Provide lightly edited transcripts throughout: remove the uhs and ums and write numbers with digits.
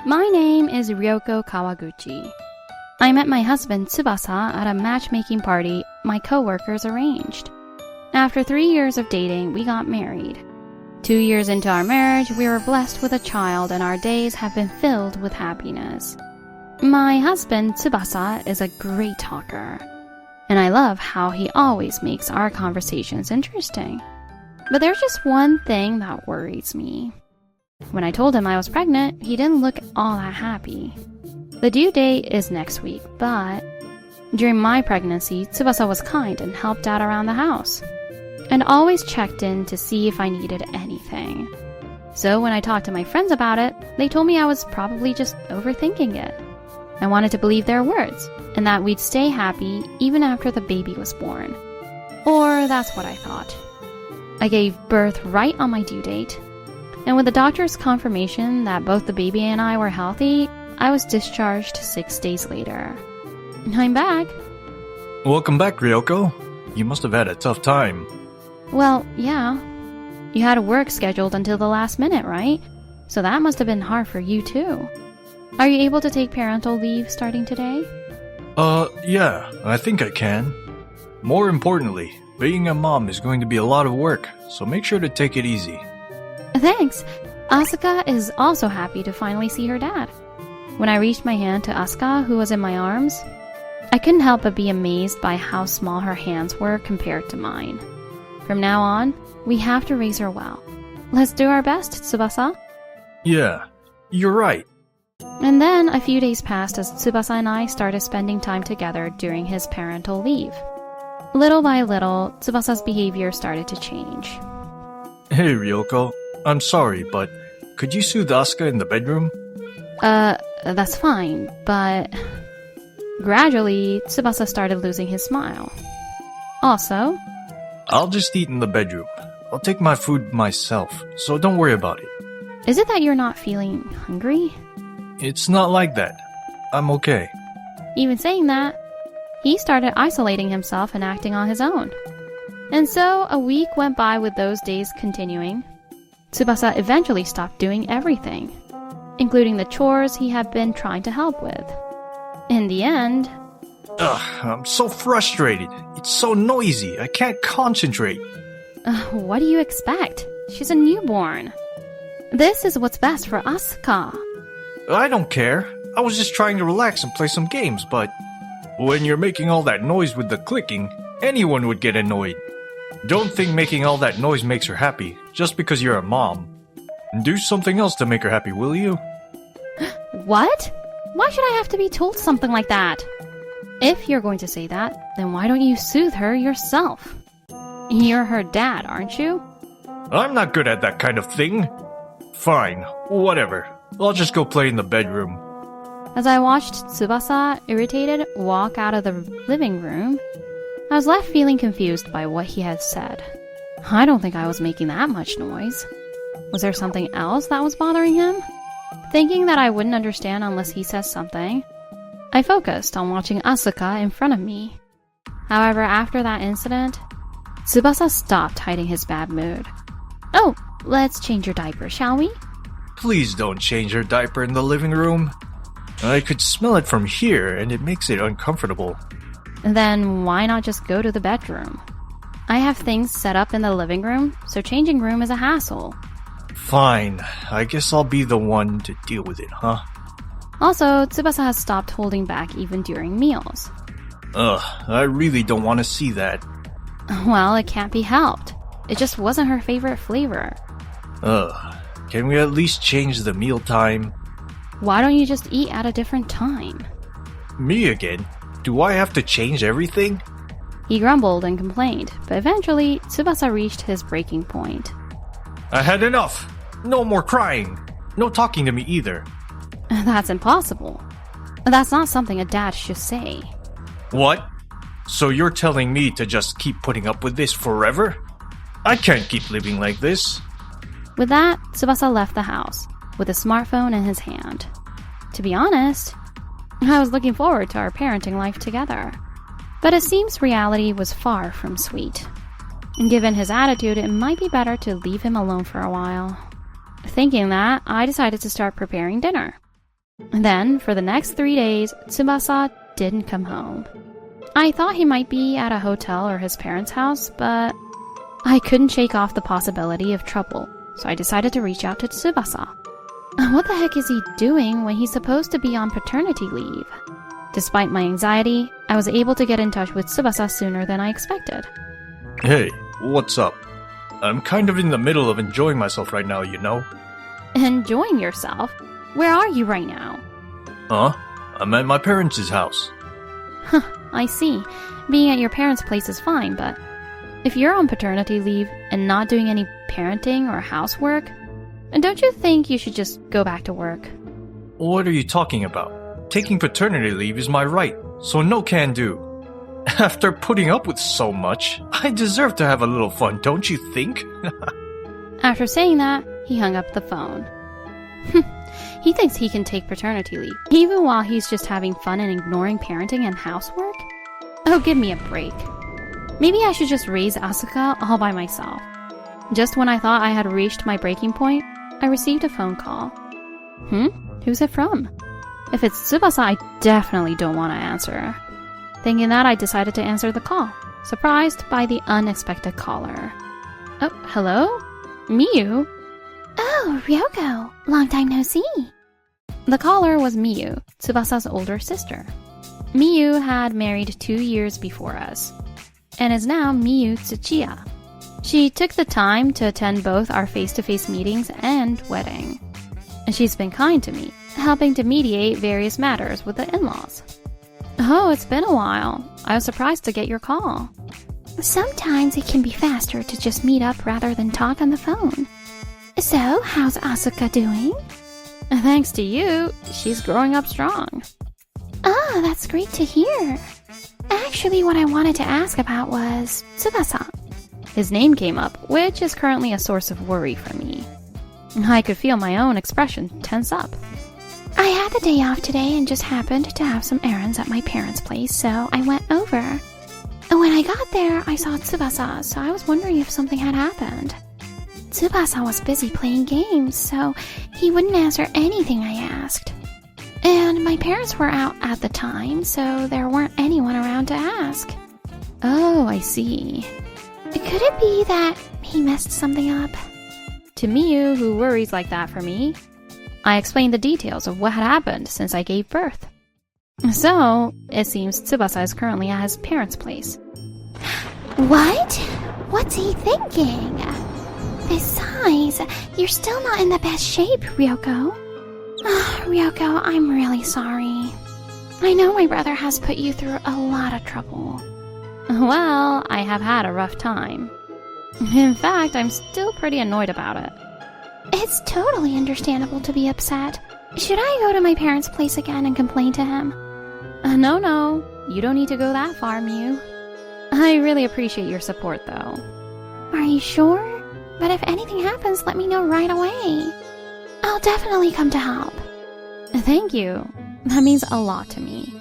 My name is Ryoko Kawaguchi. I met my husband Tsubasa at a matchmaking party my co-workers arranged. After 3 years of dating, we got married. 2 years into our marriage, we were blessed with a child and our days have been filled with happiness. My husband Tsubasa is a great talker, and I love how he always makes our conversations interesting. But there's just one thing that worries me. When I told him I was pregnant, he didn't look all that happy. The due date is next week, but during my pregnancy, Tsubasa was kind and helped out around the house, and always checked in to see if I needed anything. So when I talked to my friends about it, they told me I was probably just overthinking it. I wanted to believe their words, and that we'd stay happy even after the baby was born. Or that's what I thought. I gave birth right on my due date, and with the doctor's confirmation that both the baby and I were healthy, I was discharged 6 days later. I'm back. Welcome back, Ryoko. You must have had a tough time. Well, yeah. You had work scheduled until the last minute, right? So that must have been hard for you too. Are you able to take parental leave starting today? Yeah, I think I can. More importantly, being a mom is going to be a lot of work, so make sure to take it easy. Thanks. Asuka is also happy to finally see her dad. When I reached my hand to Asuka, who was in my arms, I couldn't help but be amazed by how small her hands were compared to mine. From now on, we have to raise her well. Let's do our best, Tsubasa. Yeah, you're right. And then a few days passed as Tsubasa and I started spending time together during his parental leave. Little by little, Tsubasa's behavior started to change. Hey, Ryoko. I'm sorry, but could you soothe Asuka in the bedroom? That's fine, but... Gradually, Tsubasa started losing his smile. Also... I'll just eat in the bedroom. I'll take my food myself, so don't worry about it. Is it that you're not feeling hungry? It's not like that. I'm okay. Even saying that, he started isolating himself and acting on his own. And so a week went by with those days continuing. Tsubasa eventually stopped doing everything, including the chores he had been trying to help with. In the end... Ugh, I'm so frustrated. It's so noisy. I can't concentrate. What do you expect? She's a newborn. This is what's best for Asuka. I don't care. I was just trying to relax and play some games, but... When you're making all that noise with the clicking, anyone would get annoyed. Don't think making all that noise makes her happy, just because you're a mom. Do something else to make her happy, will you? What? Why should I have to be told something like that? If you're going to say that, then why don't you soothe her yourself? You're her dad, aren't you? I'm not good at that kind of thing. Fine, whatever. I'll just go play in the bedroom. As I watched Tsubasa, irritated, walk out of the living room, I was left feeling confused by what he had said. I don't think I was making that much noise. Was there something else that was bothering him? Thinking that I wouldn't understand unless he says something, I focused on watching Asuka in front of me. However, after that incident, Tsubasa stopped hiding his bad mood. Oh, let's change your diaper, shall we? Please don't change her diaper in the living room. I could smell it from here, and it makes it uncomfortable. Then why not just go to the bedroom? I have things set up in the living room, so changing room is a hassle. Fine, I guess I'll be the one to deal with it, huh? Also, Tsubasa has stopped holding back even during meals. Ugh, I really don't want to see that. Well, it can't be helped. It just wasn't her favorite flavor. Ugh, can we at least change the meal time? Why don't you just eat at a different time? Me again? Do I have to change everything? He grumbled and complained, but eventually, Tsubasa reached his breaking point. I had enough! No more crying! No talking to me either. That's impossible. That's not something a dad should say. What? So you're telling me to just keep putting up with this forever? I can't keep living like this. With that, Tsubasa left the house, with a smartphone in his hand. To be honest, I was looking forward to our parenting life together. But it seems reality was far from sweet. Given his attitude, it might be better to leave him alone for a while. Thinking that, I decided to start preparing dinner. Then, for the next 3 days, Tsubasa didn't come home. I thought he might be at a hotel or his parents' house, but I couldn't shake off the possibility of trouble, so I decided to reach out to Tsubasa. What the heck is he doing when he's supposed to be on paternity leave? Despite my anxiety, I was able to get in touch with Tsubasa sooner than I expected. Hey, what's up? I'm kind of in the middle of enjoying myself right now, you know? Enjoying yourself? Where are you right now? Huh? I'm at my parents' house. Huh, I see. Being at your parents' place is fine, but if you're on paternity leave and not doing any parenting or housework, don't you think you should just go back to work? What are you talking about? Taking paternity leave is my right, so no can do. After putting up with so much, I deserve to have a little fun, don't you think? After saying that, he hung up the phone. He thinks he can take paternity leave, even while he's just having fun and ignoring parenting and housework? Oh, give me a break. Maybe I should just raise Asuka all by myself. Just when I thought I had reached my breaking point, I received a phone call. Who's it from? If it's Tsubasa, I definitely don't want to answer. Thinking that, I decided to answer the call, surprised by the unexpected caller. Oh, hello? Miyu? Oh, Ryoko. Long time no see. The caller was Miyu, Tsubasa's older sister. Miyu had married 2 years before us, and is now Miyu Tsuchiya. She took the time to attend both our face-to-face meetings and wedding. And she's been kind to me, helping to mediate various matters with the in-laws. Oh, it's been a while. I was surprised to get your call. Sometimes it can be faster to just meet up rather than talk on the phone. So, how's Asuka doing? Thanks to you, she's growing up strong. Oh, that's great to hear. Actually, what I wanted to ask about was Tsubasa. His name came up, which is currently a source of worry for me. I could feel my own expression tense up. I had the day off today and just happened to have some errands at my parents' place, so I went over. When I got there, I saw Tsubasa, so I was wondering if something had happened. Tsubasa was busy playing games, so he wouldn't answer anything I asked. And my parents were out at the time, so there weren't anyone around to ask. Oh, I see. Could it be that he messed something up? To Miyu, who worries like that for me, I explained the details of what had happened since I gave birth. So, it seems Tsubasa is currently at his parents' place. What? What's he thinking? Besides, you're still not in the best shape, Ryoko. Ryoko, I'm really sorry. I know my brother has put you through a lot of trouble. Well, I have had a rough time. In fact, I'm still pretty annoyed about it. It's totally understandable to be upset. Should I go to my parents' place again and complain to him? No, you don't need to go that far, Miyu. I really appreciate your support, though. Are you sure? But if anything happens, let me know right away. I'll definitely come to help. Thank you. That means a lot to me.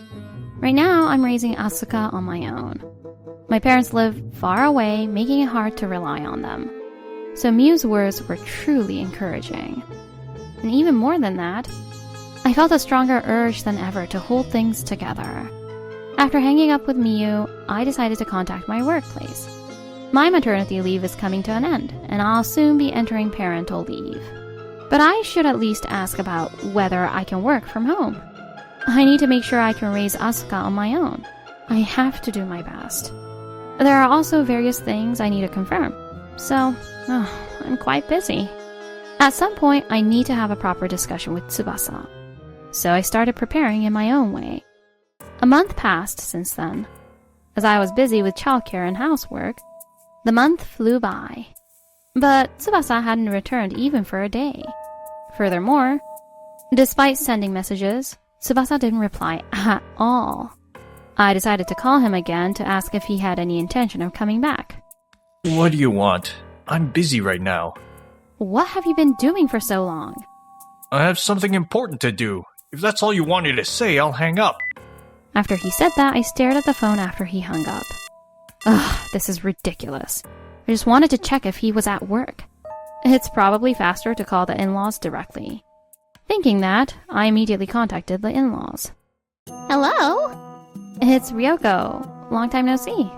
Right now, I'm raising Asuka on my own. My parents live far away, making it hard to rely on them. So Miyu's words were truly encouraging. And even more than that, I felt a stronger urge than ever to hold things together. After hanging up with Miyu, I decided to contact my workplace. My maternity leave is coming to an end, and I'll soon be entering parental leave. But I should at least ask about whether I can work from home. I need to make sure I can raise Asuka on my own. I have to do my best. There are also various things I need to confirm, so I'm quite busy. At some point, I need to have a proper discussion with Tsubasa. So I started preparing in my own way. A month passed since then. As I was busy with childcare and housework, the month flew by. But Tsubasa hadn't returned even for a day. Furthermore, despite sending messages, Tsubasa didn't reply at all. I decided to call him again to ask if he had any intention of coming back. What do you want? I'm busy right now. What have you been doing for so long? I have something important to do. If that's all you wanted to say, I'll hang up. After he said that, I stared at the phone after he hung up. Ugh, this is ridiculous. I just wanted to check if he was at work. It's probably faster to call the in-laws directly. Thinking that, I immediately contacted the in-laws. Hello? It's Ryoko. Long time no see.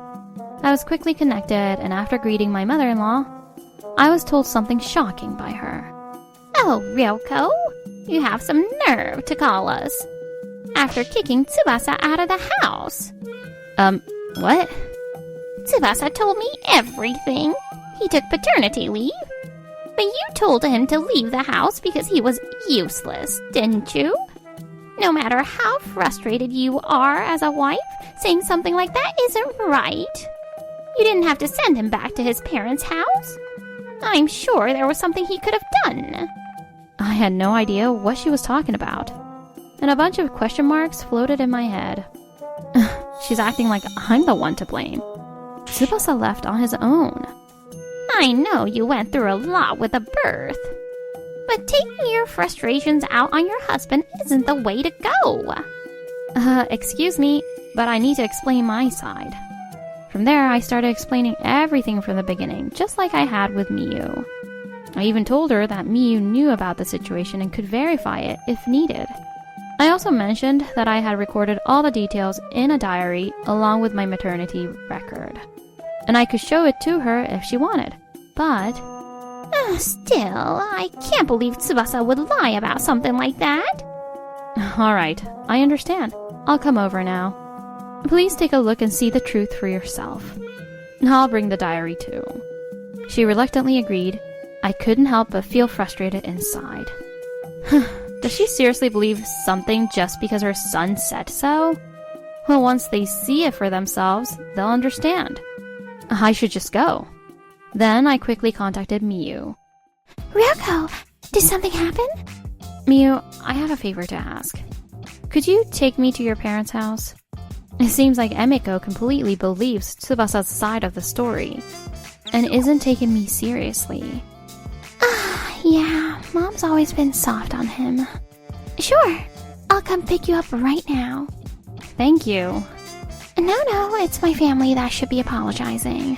I was quickly connected, and after greeting my mother-in-law, I was told something shocking by her. Oh, Ryoko, you have some nerve to call us. After kicking Tsubasa out of the house. What? Tsubasa told me everything. He took paternity leave. But you told him to leave the house because he was useless, didn't you? No matter how frustrated you are as a wife, saying something like that isn't right. You didn't have to send him back to his parents' house. I'm sure there was something he could have done. I had no idea what she was talking about, and a bunch of question marks floated in my head. She's acting like I'm the one to blame. Tsubasa left on his own. I know you went through a lot with the birth, but taking your frustrations out on your husband isn't the way to go. Excuse me, but I need to explain my side. From there, I started explaining everything from the beginning, just like I had with Miyu. I even told her that Miyu knew about the situation and could verify it if needed. I also mentioned that I had recorded all the details in a diary along with my maternity record, and I could show it to her if she wanted. But still, I can't believe Tsubasa would lie about something like that. Alright, I understand. I'll come over now. Please take a look and see the truth for yourself. I'll bring the diary too. She reluctantly agreed. I couldn't help but feel frustrated inside. Does she seriously believe something just because her son said so? Well, once they see it for themselves, they'll understand. I should just go. Then I quickly contacted Miyu. Ryoko, did something happen? Miyu, I have a favor to ask. Could you take me to your parents' house? It seems like Emiko completely believes Tsubasa's side of the story, and isn't taking me seriously. Yeah, Mom's always been soft on him. Sure, I'll come pick you up right now. Thank you. No, it's my family that should be apologizing.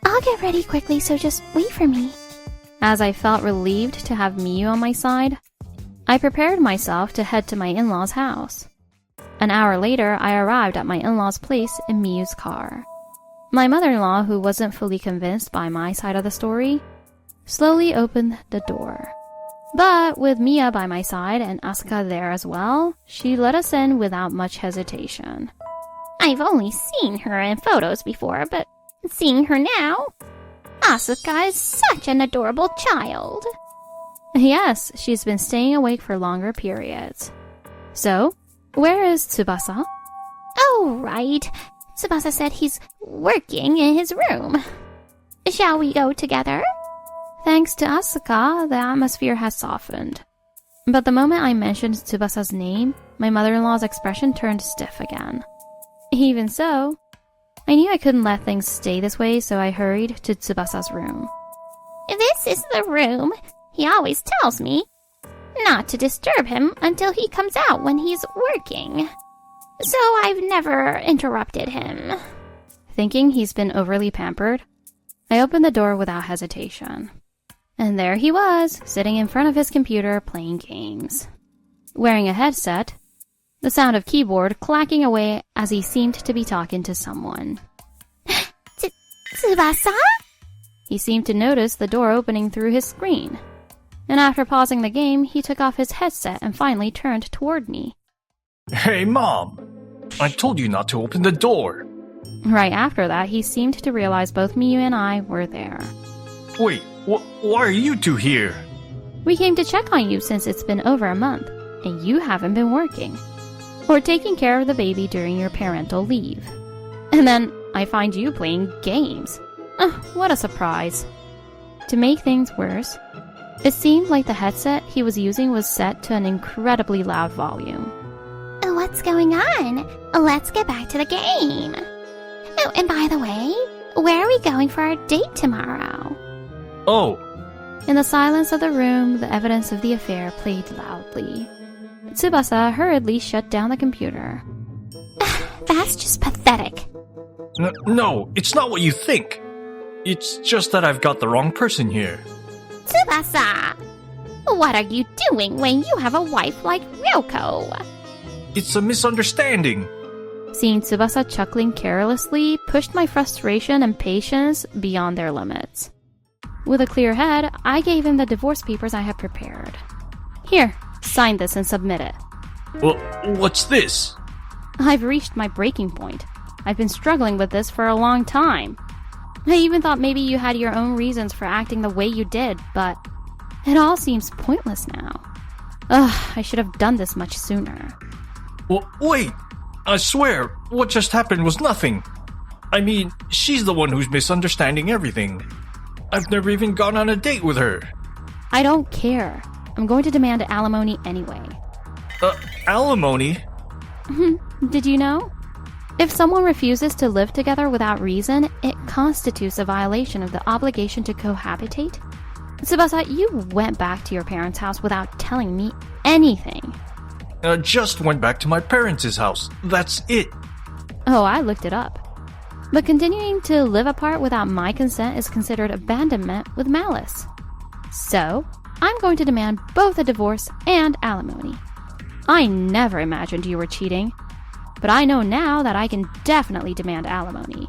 I'll get ready quickly, so just wait for me. As I felt relieved to have Miyu on my side, I prepared myself to head to my in-laws' house. An hour later, I arrived at my in-laws' place in Miyu's car. My mother-in-law, who wasn't fully convinced by my side of the story, slowly opened the door. But with Mia by my side and Asuka there as well, she let us in without much hesitation. I've only seen her in photos before, but seeing her now, Asuka is such an adorable child. Yes, she's been staying awake for longer periods. So, where is Tsubasa? Oh, right. Tsubasa said he's working in his room. Shall we go together? Thanks to Asuka, the atmosphere has softened. But the moment I mentioned Tsubasa's name, my mother-in-law's expression turned stiff again. Even so, I knew I couldn't let things stay this way, so I hurried to Tsubasa's room. This is the room. He always tells me not to disturb him until he comes out when he's working. So I've never interrupted him. Thinking he's been overly pampered, I opened the door without hesitation. And there he was, sitting in front of his computer playing games. Wearing a headset, the sound of keyboard clacking away as he seemed to be talking to someone. Tsubasa? He seemed to notice the door opening through his screen. And after pausing the game, he took off his headset and finally turned toward me. Hey, Mom! I told you not to open the door! Right after that, he seemed to realize both Miyu and I were there. Wait, why are you two here? We came to check on you since it's been over a month, and you haven't been working. Or taking care of the baby during your parental leave. And then I find you playing games. What a surprise. To make things worse, it seemed like the headset he was using was set to an incredibly loud volume. What's going on? Let's get back to the game. Oh, and by the way, where are we going for our date tomorrow? Oh. In the silence of the room, the evidence of the affair played loudly. Tsubasa hurriedly shut down the computer. That's just pathetic. No, it's not what you think. It's just that I've got the wrong person here. Tsubasa! What are you doing when you have a wife like Ryoko? It's a misunderstanding. Seeing Tsubasa chuckling carelessly pushed my frustration and patience beyond their limits. With a clear head, I gave him the divorce papers I had prepared. Here, sign this and submit it. Well, what's this? I've reached my breaking point. I've been struggling with this for a long time. I even thought maybe you had your own reasons for acting the way you did, but it all seems pointless now. Ugh, I should have done this much sooner. Well, wait! I swear, what just happened was nothing. I mean, she's the one who's misunderstanding everything. I've never even gone on a date with her. I don't care. I'm going to demand alimony anyway. Alimony? Did you know? If someone refuses to live together without reason, it constitutes a violation of the obligation to cohabitate. Tsubasa, you went back to your parents' house without telling me anything. Just went back to my parents' house. That's it. Oh, I looked it up. But continuing to live apart without my consent is considered abandonment with malice. So, I'm going to demand both a divorce and alimony. I never imagined you were cheating, but I know now that I can definitely demand alimony.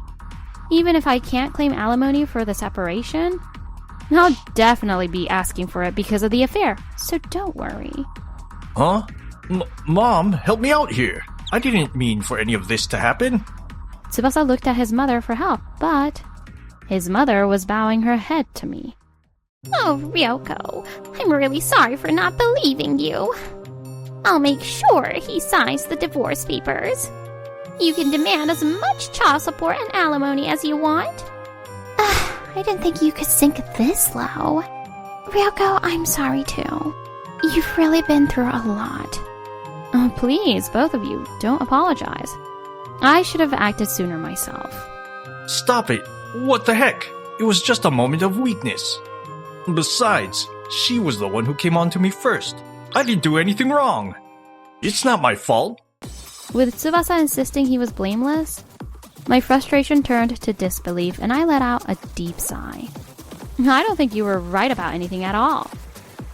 Even if I can't claim alimony for the separation, I'll definitely be asking for it because of the affair, so don't worry. Huh? Mom, help me out here. I didn't mean for any of this to happen. Tsubasa looked at his mother for help, but his mother was bowing her head to me. Oh, Ryoko, I'm really sorry for not believing you. I'll make sure he signs the divorce papers. You can demand as much child support and alimony as you want. I didn't think you could sink this low. Ryoko, I'm sorry too. You've really been through a lot. Oh, please, both of you, don't apologize. I should have acted sooner myself. Stop it. What the heck? It was just a moment of weakness. Besides, she was the one who came on to me first. I didn't do anything wrong. It's not my fault. With Tsubasa insisting he was blameless, my frustration turned to disbelief and I let out a deep sigh. I don't think you were right about anything at all.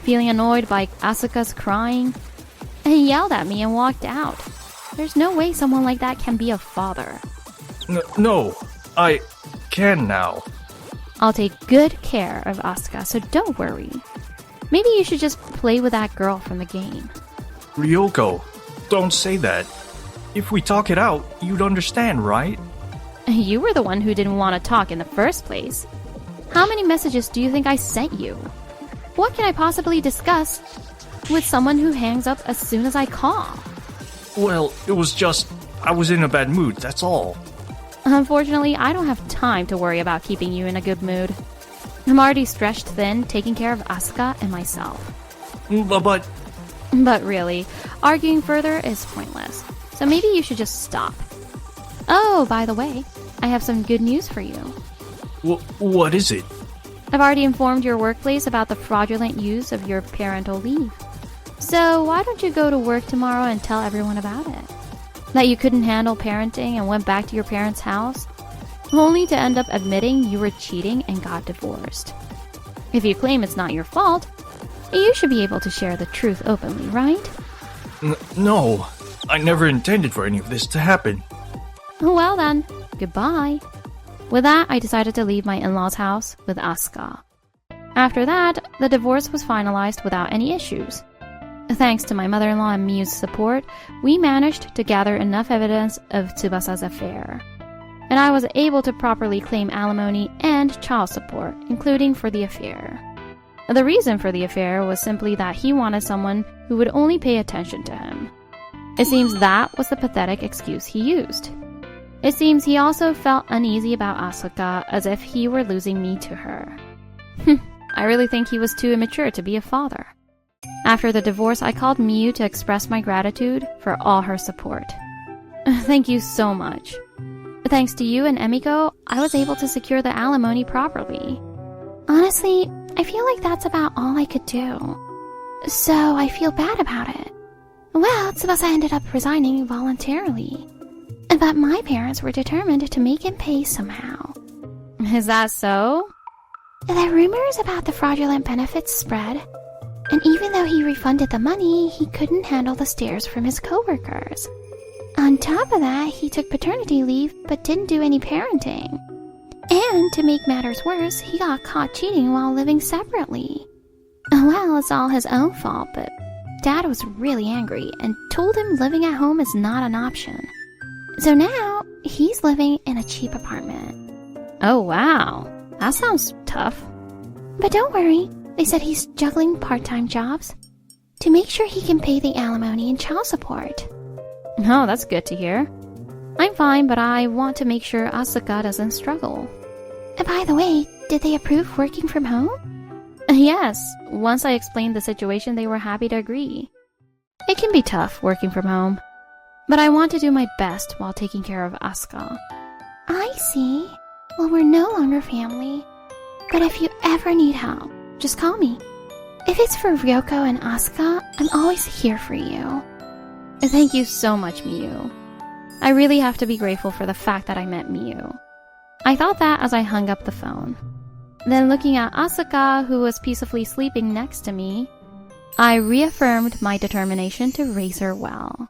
Feeling annoyed by Asuka's crying, he yelled at me and walked out. There's no way someone like that can be a father. No, I can now. I'll take good care of Asuka, so don't worry. Maybe you should just play with that girl from the game. Ryoko, don't say that. If we talk it out, you'd understand, right? You were the one who didn't want to talk in the first place. How many messages do you think I sent you? What can I possibly discuss with someone who hangs up as soon as I call? Well, it was just, I was in a bad mood, that's all. Unfortunately, I don't have time to worry about keeping you in a good mood. I'm already stretched thin, taking care of Asuka and myself. But really, arguing further is pointless. So maybe you should just stop. Oh, by the way, I have some good news for you. What is it? I've already informed your workplace about the fraudulent use of your parental leave. So why don't you go to work tomorrow and tell everyone about it? That you couldn't handle parenting and went back to your parents' house, only to end up admitting you were cheating and got divorced. If you claim it's not your fault, you should be able to share the truth openly, right? No, I never intended for any of this to happen. Well then, goodbye. With that, I decided to leave my in-laws' house with Asuka. After that, the divorce was finalized without any issues. Thanks to my mother-in-law and Miyu's support, we managed to gather enough evidence of Tsubasa's affair. And I was able to properly claim alimony and child support, including for the affair. The reason for the affair was simply that he wanted someone who would only pay attention to him. It seems that was the pathetic excuse he used. It seems he also felt uneasy about Asuka, as if he were losing me to her. I really think he was too immature to be a father. After the divorce, I called Miyu to express my gratitude for all her support. Thank you so much. Thanks to you and Emiko, I was able to secure the alimony properly. Honestly, I feel like that's about all I could do. So I feel bad about it. Well, Tsubasa ended up resigning voluntarily. But my parents were determined to make him pay somehow. Is that so? The rumors about the fraudulent benefits spread, And even though he refunded the money, he couldn't handle the stares from his coworkers. On top of that, he took paternity leave but didn't do any parenting. And to make matters worse, he got caught cheating while living separately. Well, it's all his own fault, but Dad was really angry and told him living at home is not an option. So now, he's living in a cheap apartment. Oh wow, that sounds tough. But don't worry, they said he's juggling part-time jobs to make sure he can pay the alimony and child support. Oh, that's good to hear. I'm fine, but I want to make sure Asuka doesn't struggle. By the way, did they approve working from home? Yes, once I explained the situation, they were happy to agree. It can be tough working from home, but I want to do my best while taking care of Asuka. I see. Well, we're no longer family. But if you ever need help, just call me. If it's for Ryoko and Asuka, I'm always here for you. Thank you so much, Miyu. I really have to be grateful for the fact that I met Miyu. I thought that as I hung up the phone. Then looking at Asuka, who was peacefully sleeping next to me, I reaffirmed my determination to raise her well.